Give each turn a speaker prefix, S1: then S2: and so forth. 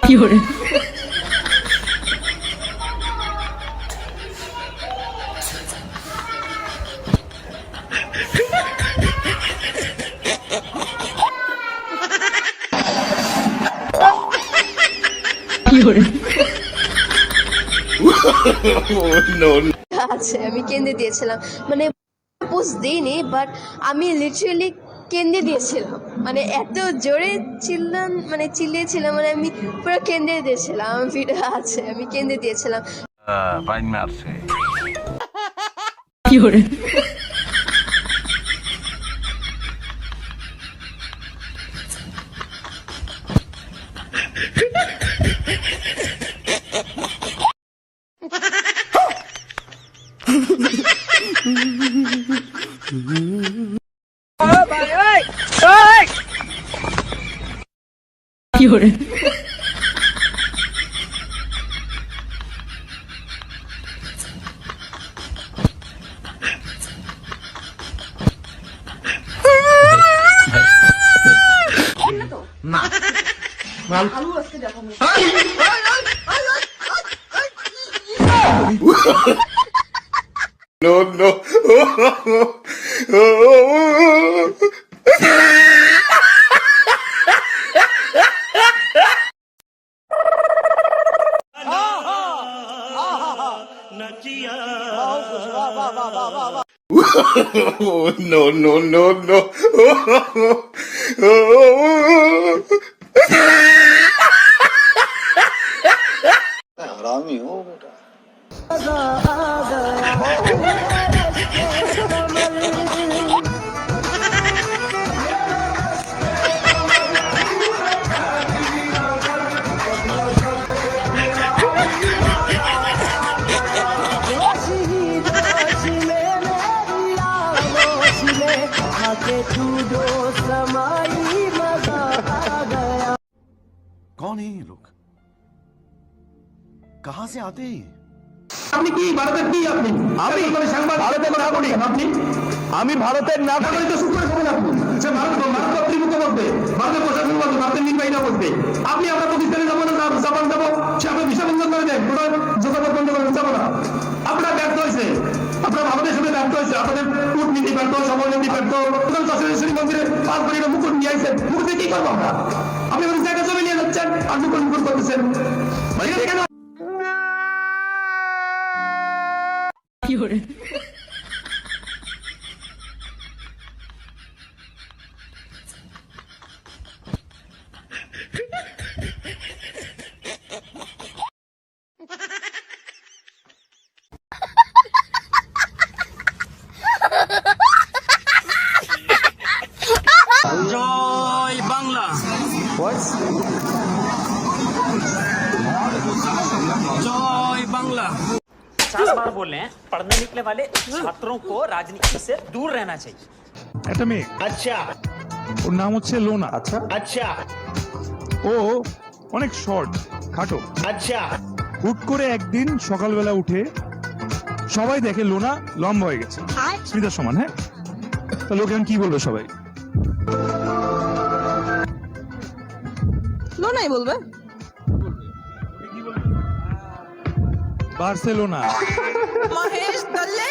S1: 有人 有人
S2: আছে আমি কেঁদে দিয়েছিলাম, মানে পোস্ট দিইনি, বাট আমি লিটারালি কেঁদে দিয়েছিলাম, মানে এত জোরে চিল্লিয়েছিলাম, মানে আমি পুরো কেঁদে দিয়েছিলাম। আমার ভিডিও আছে, আমি কেঁদে দিয়েছিলাম।
S3: বাইন মারছে
S1: 有人 有人
S4: No, no. No, no, no, no.
S5: हरामी हो बेटा।
S3: कौन है ये लोग कहां से आते हैं
S6: আপনি কি ভারতের কি আপনি আমি সাংবাদিক ভারতের নাগরিক আপনি আমি ভারতের নাগরিক তো সুপ্রিম কোর্ট আপনি সে ভারত কর্তৃপক্ষ বলবে ভারতের প্রশাসন বলবে ভারতের নির্বাহীরা বলবে আপনি আমরা পাকিস্তানে যাবো না জাপান যাবো সে আপনি ভিসা বন্ধ করে দেন পুরো যোগাযোগ বন্ধ করে যাবো না। আপনারা ব্যর্থ হয়েছে, আপনারা ভারতের সাথে ব্যর্থ হয়েছে, আপনাদের কূটনীতি ব্যর্থ, সমরনীতি ব্যর্থ, শ্রী মন্দিরে 5 কোটি মুকুট নিয়ে আইছেন, মুকুট কি করবো আমরা? আপনি আমাদের জায়গা জমি নিয়ে যাচ্ছেন আর মুকুট করতেছেন কেন?
S1: 有人
S7: জয় বাংলা। জয় বাংলা।
S8: 50 बार बोले हैं पढ़ने निकले वाले छात्रों को राजनीति से दूर रहना चाहिए।
S9: একটা মেয়ে,
S8: अच्छा
S9: ওর নাম হচ্ছে লোনা।
S8: अच्छा अच्छा
S9: ও অনেক শর্ট, খাটো।
S8: अच्छा
S9: হুট করে একদিন সকালবেলা উঠে সবাই দেখে লোনা লম্বা হয়ে গেছে, স্মিতার সমান। হ্যাঁ, তা লোক এখন কি বলবে? সবাই
S2: লোনাই বলবে।
S9: বার্সেলোনা।
S2: মহেশ দলে